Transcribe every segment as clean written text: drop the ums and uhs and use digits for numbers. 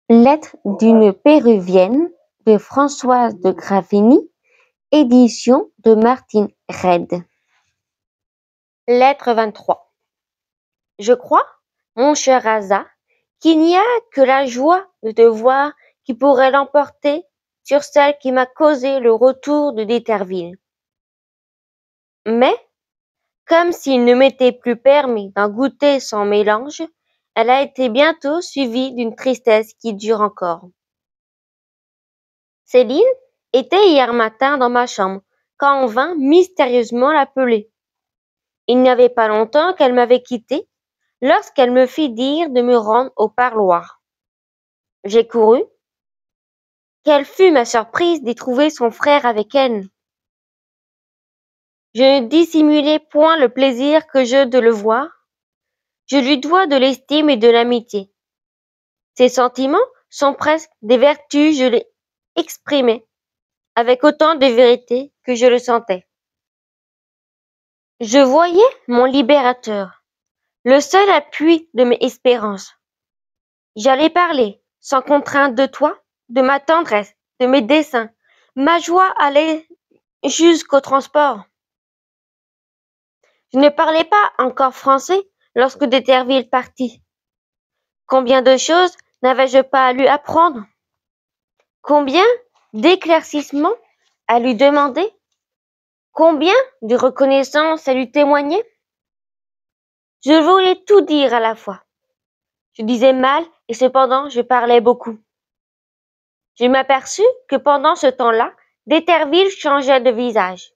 Lettre d'une Péruvienne de Françoise de Gravigny, édition de Martine Reid. Lettre 23. Je crois, mon cher Asa, qu'il n'y a que la joie de te voir qui pourrait l'emporter sur celle qui m'a causé le retour de d'Éterville. Mais, comme s'il ne m'était plus permis d'en goûter sans mélange, elle a été bientôt suivie d'une tristesse qui dure encore. Céline était hier matin dans ma chambre, quand on vint mystérieusement l'appeler. Il n'y avait pas longtemps qu'elle m'avait quitté, lorsqu'elle me fit dire de me rendre au parloir. J'ai couru. Quelle fut ma surprise d'y trouver son frère avec elle. Je ne dissimulai point le plaisir que j'eus de le voir. Je lui dois de l'estime et de l'amitié. Ses sentiments sont presque des vertus, je les exprimais, avec autant de vérité que je le sentais. Je voyais mon libérateur, le seul appui de mes espérances. J'allais parler, sans contrainte de toi, de ma tendresse, de mes desseins. Ma joie allait jusqu'au transport. Je ne parlais pas encore français lorsque d'Éterville partit. Combien de choses n'avais-je pas à lui apprendre? Combien d'éclaircissements à lui demander? Combien de reconnaissance à lui témoigner? Je voulais tout dire à la fois. Je disais mal et cependant je parlais beaucoup. Je m'aperçus que pendant ce temps-là, d'Éterville changeait de visage.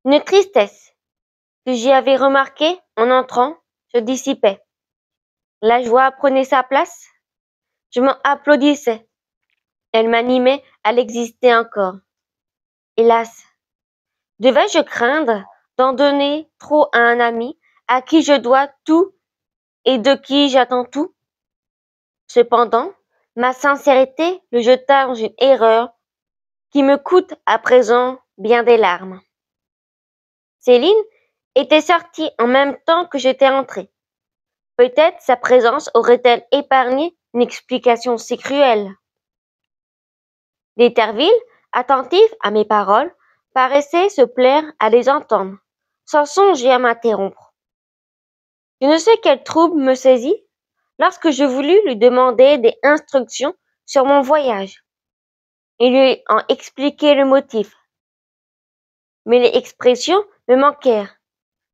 Une tristesse que j'y avais remarquée en entrant se dissipait. La joie prenait sa place. Je m'en applaudissais. Elle m'animait à l'exister encore. Hélas, devais-je craindre d'en donner trop à un ami à qui je dois tout et de qui j'attends tout? Cependant, ma sincérité le jeta dans une erreur qui me coûte à présent bien des larmes. Céline était sortie en même temps que j'étais entrée. Peut-être sa présence aurait-elle épargné une explication si cruelle. D'Éterville, attentif à mes paroles, paraissait se plaire à les entendre, sans songer à m'interrompre. Je ne sais quel trouble me saisit lorsque je voulus lui demander des instructions sur mon voyage et lui en expliquer le motif. Mais les expressions me manquèrent.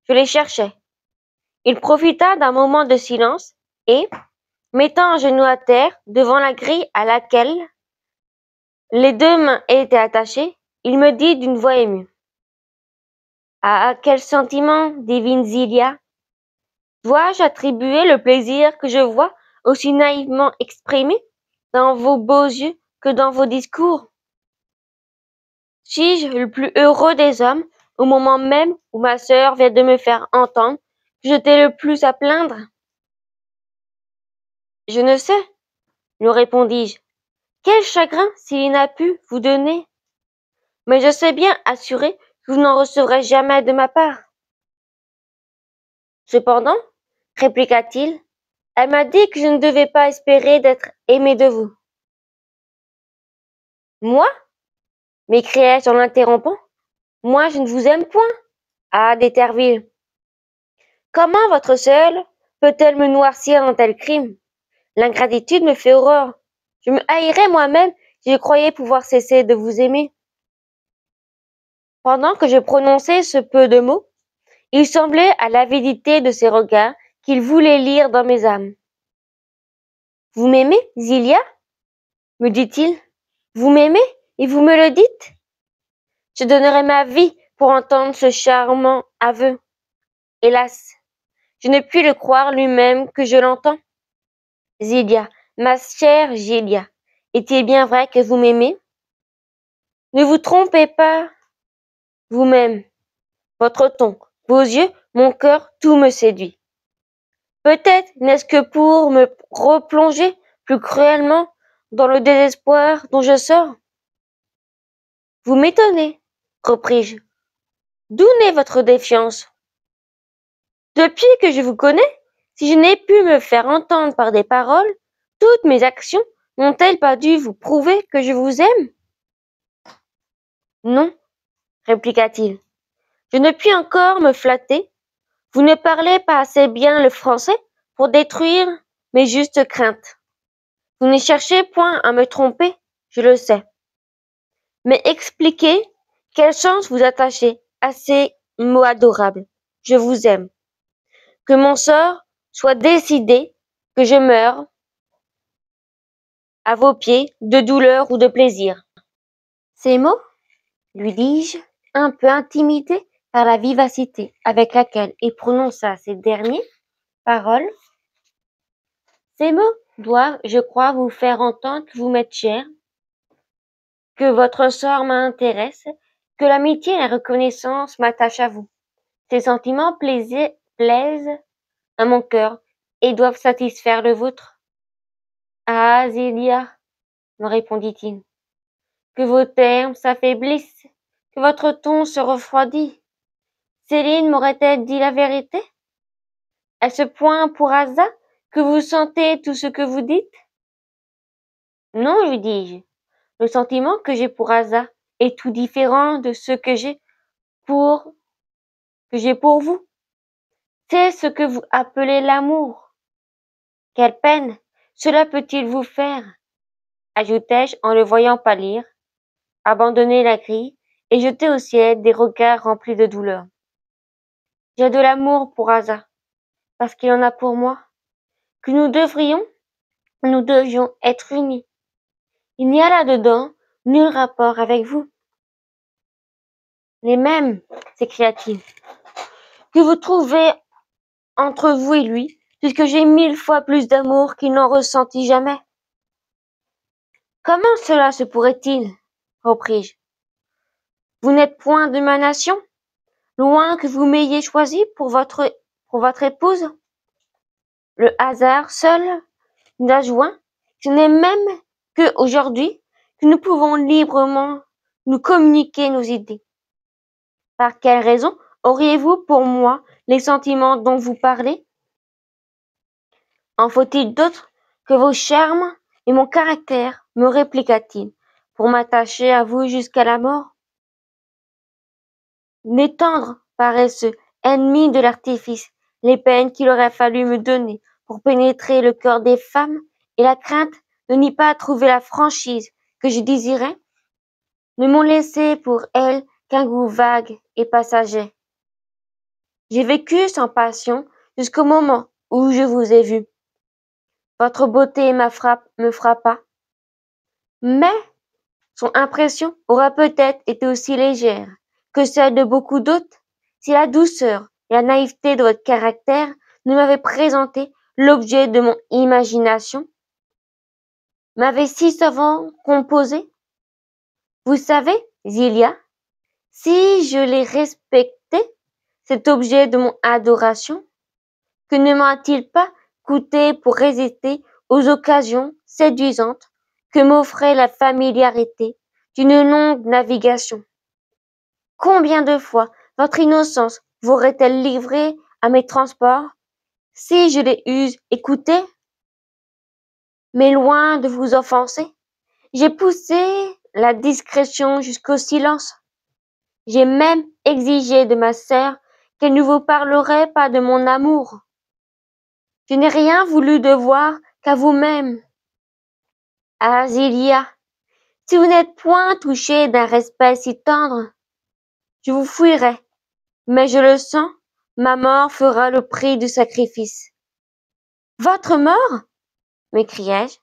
Je les cherchais. Il profita d'un moment de silence et, mettant un genou à terre devant la grille à laquelle les deux mains étaient attachées, il me dit d'une voix émue. À quel sentiment, divine Zilia, dois-je attribuer le plaisir que je vois aussi naïvement exprimé dans vos beaux yeux que dans vos discours? Suis-je le plus heureux des hommes au moment même où ma sœur vient de me faire entendre que j'étais le plus à plaindre? Je ne sais, lui répondis-je, quel chagrin s'il n'a pu vous donner, mais je sais bien assurer que vous n'en recevrez jamais de ma part. Cependant, répliqua-t-il, elle m'a dit que je ne devais pas espérer d'être aimé de vous. Moi? M'écriai-je en l'interrompant. Moi, je ne vous aime point. Ah, d'Éterville. Comment votre seule peut-elle me noircir d'un tel crime? L'ingratitude me fait horreur. Je me haïrais moi-même si je croyais pouvoir cesser de vous aimer. Pendant que je prononçais ce peu de mots, il semblait à l'avidité de ses regards qu'il voulait lire dans mes âmes. Vous m'aimez, Zilia? Me dit-il. Vous m'aimez et vous me le dites? Je donnerais ma vie pour entendre ce charmant aveu. Hélas, je ne puis le croire lui-même que je l'entends. Zilia, ma chère Zilia, est-il bien vrai que vous m'aimez? Ne vous trompez pas vous-même. Votre ton, vos yeux, mon cœur, tout me séduit. Peut-être n'est-ce que pour me replonger plus cruellement dans le désespoir dont je sors. Vous m'étonnez, repris-je. D'où naît votre défiance? Depuis que je vous connais, si je n'ai pu me faire entendre par des paroles, toutes mes actions n'ont-elles pas dû vous prouver que je vous aime? Non, répliqua-t-il. Je ne puis encore me flatter. Vous ne parlez pas assez bien le français pour détruire mes justes craintes. Vous ne cherchez point à me tromper, je le sais. Mais expliquez quelle chance vous attachez à ces mots adorables. Je vous aime. Que mon sort soit décidé, que je meure à vos pieds de douleur ou de plaisir. Ces mots, lui dis-je, un peu intimidé par la vivacité avec laquelle il prononça ces dernières paroles, ces mots doivent, je crois, vous faire entendre que vous m'êtes cher, que votre sort m'intéresse, que l'amitié et la reconnaissance m'attachent à vous. Ces sentiments plaisent à mon cœur et doivent satisfaire le vôtre. Ah, Zélia, me répondit-il, que vos termes s'affaiblissent, que votre ton se refroidit. Céline m'aurait-elle dit la vérité? À ce point pour hasard que vous sentez tout ce que vous dites? Non, lui dis-je, le sentiment que j'ai pour hasard est tout différent de ce que j'ai pour vous. C'est ce que vous appelez l'amour. Quelle peine cela peut-il vous faire? Ajoutai-je en le voyant pâlir, abandonner la grille et jeter au ciel des regards remplis de douleur. J'ai de l'amour pour hasard, parce qu'il en a pour moi, que nous devions être unis. Il n'y a là-dedans nul rapport avec vous. Les mêmes, s'écria-t-il, que vous trouvez entre vous et lui, puisque j'ai 1000 fois plus d'amour qu'il n'en ressentit jamais. Comment cela se pourrait-il? Repris-je. Vous n'êtes point de ma nation, loin que vous m'ayez choisi pour votre épouse. Le hasard seul nous a joints. Ce n'est même que aujourd'hui que nous pouvons librement nous communiquer nos idées. Par quelle raison auriez-vous pour moi les sentiments dont vous parlez? En faut-il d'autre que vos charmes et mon caractère, me répliqua-t-il, pour m'attacher à vous jusqu'à la mort? N'étendre, paresseux, ennemi de l'artifice, les peines qu'il aurait fallu me donner pour pénétrer le cœur des femmes et la crainte de n'y pas trouver la franchise que je désirais, ne m'ont laissé pour elles qu'un goût vague et passager. J'ai vécu sans passion jusqu'au moment où je vous ai vu. Votre beauté me frappa, mais son impression aura peut-être été aussi légère que celle de beaucoup d'autres si la douceur et la naïveté de votre caractère ne m'avaient présenté l'objet de mon imagination, m'avaient si souvent composé. Vous savez, Zélia, si je l'ai respecté, cet objet de mon adoration, que ne m'a-t-il pas coûté pour résister aux occasions séduisantes que m'offrait la familiarité d'une longue navigation? Combien de fois votre innocence m'aurait-elle livré à mes transports si je les eusse écoutés? Mais loin de vous offenser, j'ai poussé la discrétion jusqu'au silence. J'ai même exigé de ma sœur qu'elle ne vous parlerait pas de mon amour. Je n'ai rien voulu devoir qu'à vous-même. Ah, Zélia, si vous n'êtes point touchée d'un respect si tendre, je vous fuirai, mais je le sens, ma mort fera le prix du sacrifice. Votre mort? M'écriai-je,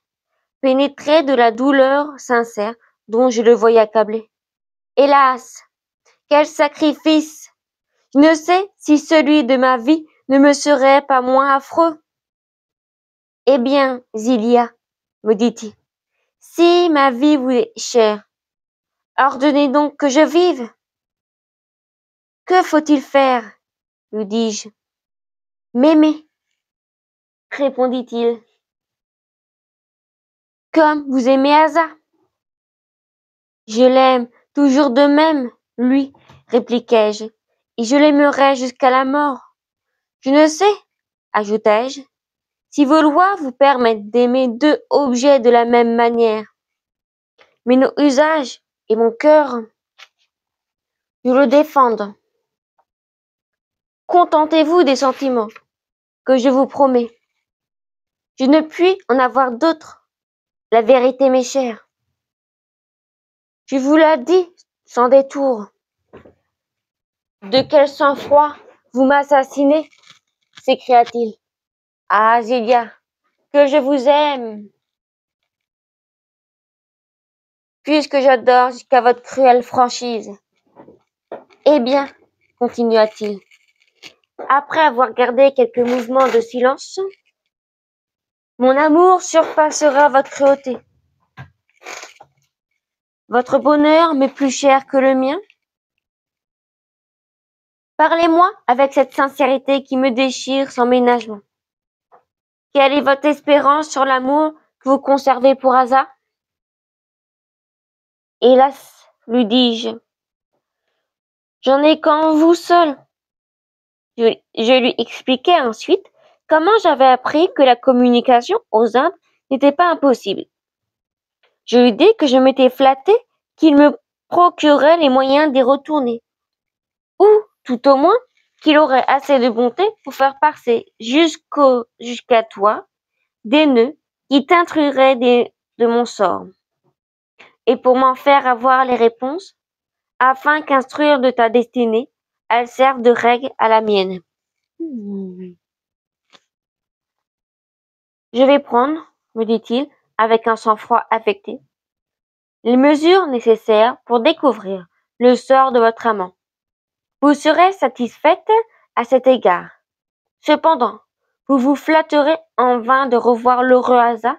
pénétré de la douleur sincère dont je le voyais accablé. Hélas! Quel sacrifice! Je ne sais si celui de ma vie ne me serait pas moins affreux. Eh bien, Zélia, me dit-il, si ma vie vous est chère, ordonnez donc que je vive. Que faut-il faire? Lui dis-je. M'aimer, répondit-il, comme vous aimez Asa. Je l'aime toujours de même, lui, répliquai-je, et je l'aimerai jusqu'à la mort. Je ne sais, ajoutai-je, Si vos lois vous permettent d'aimer deux objets de la même manière, mais nos usages et mon cœur nous le défendent, contentez-vous des sentiments que je vous promets. Je ne puis en avoir d'autres. La vérité m'est chère. Je vous l'ai dit sans détour. De quel sang-froid vous m'assassinez, s'écria-t-il. Ah, Zélia, que je vous aime, puisque j'adore jusqu'à votre cruelle franchise. Eh bien, continua-t-il, après avoir gardé quelques mouvements de silence, mon amour surpassera votre cruauté. Votre bonheur m'est plus cher que le mien. Parlez-moi avec cette sincérité qui me déchire sans ménagement. Quelle est votre espérance sur l'amour que vous conservez pour Asa? Hélas, lui dis-je, j'en ai qu'en vous seul. Je lui expliquai ensuite comment j'avais appris que la communication aux Indes n'était pas impossible. Je lui dis que je m'étais flatté qu'il me procurait les moyens d'y retourner, ou tout au moins qu'il aurait assez de bonté pour faire passer jusqu'à toi des nœuds qui t'instruiraient de mon sort, et pour m'en faire avoir les réponses, afin qu'instruire de ta destinée, elle serve de règle à la mienne. Je vais prendre, me dit-il, avec un sang-froid affecté, les mesures nécessaires pour découvrir le sort de votre amant. Vous serez satisfaite à cet égard. Cependant, vous vous flatterez en vain de revoir l'heureux hasard.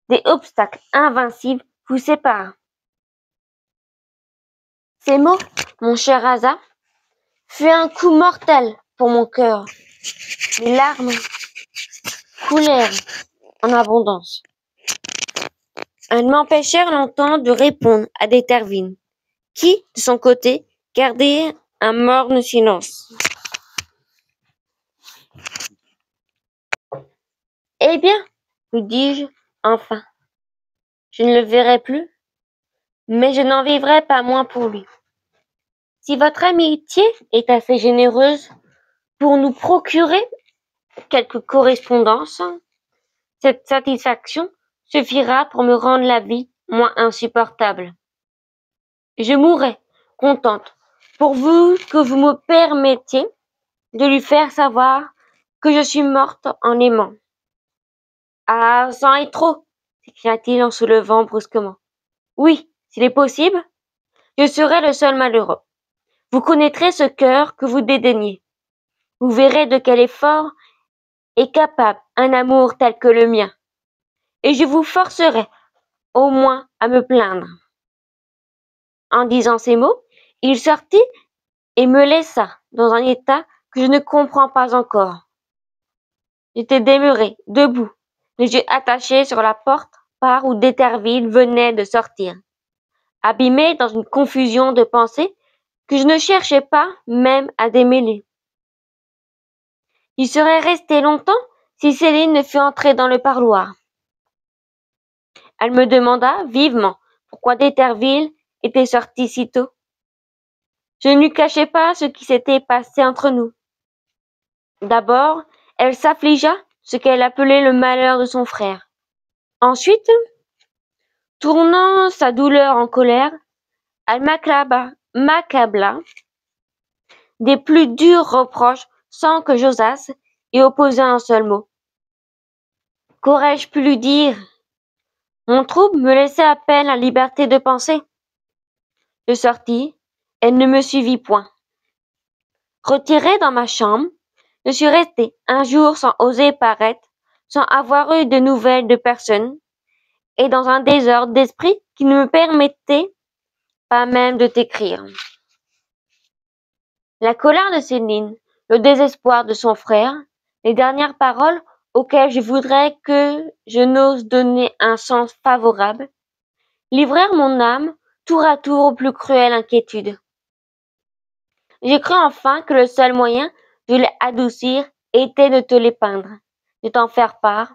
Des obstacles invincibles vous séparent. Ces mots, mon cher Asa, furent un coup mortel pour mon cœur. Les larmes coulèrent en abondance. Elles m'empêchèrent longtemps de répondre à Détervine, qui, de son côté, gardait un morne silence. Eh bien, lui dis-je, enfin, je ne le verrai plus, mais je n'en vivrai pas moins pour lui. Si votre amitié est assez généreuse pour nous procurer quelque correspondance, cette satisfaction suffira pour me rendre la vie moins insupportable. Je mourrai contente pourvu que vous me permettiez de lui faire savoir que je suis morte en aimant. Ah, c'en est trop, s'écria-t-il en se levant brusquement. Oui, s'il est possible, je serai le seul malheureux. Vous connaîtrez ce cœur que vous dédaignez. Vous verrez de quel effort est capable un amour tel que le mien. Et je vous forcerai au moins à me plaindre. En disant ces mots, il sortit et me laissa dans un état que je ne comprends pas encore. J'étais demeuré, debout, les yeux attachés sur la porte par où Déterville venait de sortir, abîmé dans une confusion de pensées que je ne cherchais pas même à démêler. Il serait resté longtemps si Céline ne fût entrée dans le parloir. Elle me demanda vivement pourquoi Déterville était sorti si tôt. Je ne lui cachai pas ce qui s'était passé entre nous. D'abord, elle s'affligea ce qu'elle appelait le malheur de son frère. Ensuite, tournant sa douleur en colère, elle m'accabla des plus durs reproches sans que j'osasse y opposer un seul mot. Qu'aurais-je pu lui dire? Mon trouble me laissait à peine la liberté de penser. Je sortis, elle ne me suivit point. Retirée dans ma chambre, je suis restée un jour sans oser paraître, sans avoir eu de nouvelles de personne, et dans un désordre d'esprit qui ne me permettait pas même de t'écrire. La colère de Céline, le désespoir de son frère, les dernières paroles auxquelles je voudrais que je n'ose donner un sens favorable, livrèrent mon âme tour à tour aux plus cruelles inquiétudes. J'ai cru enfin que le seul moyen de les adoucir était de te les peindre, de t'en faire part,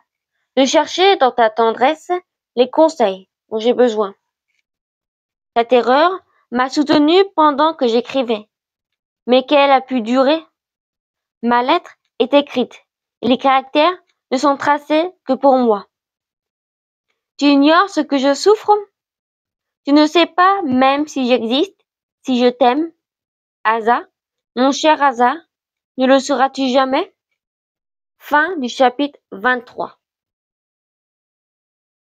de chercher dans ta tendresse les conseils dont j'ai besoin. Ta terreur m'a soutenu pendant que j'écrivais. Mais qu'elle a pu durer? Ma lettre est écrite et les caractères ne sont tracés que pour moi. Tu ignores ce que je souffre? Tu ne sais pas même si j'existe, si je t'aime? Asa, mon cher Asa, ne le sauras-tu jamais? Fin du chapitre 23.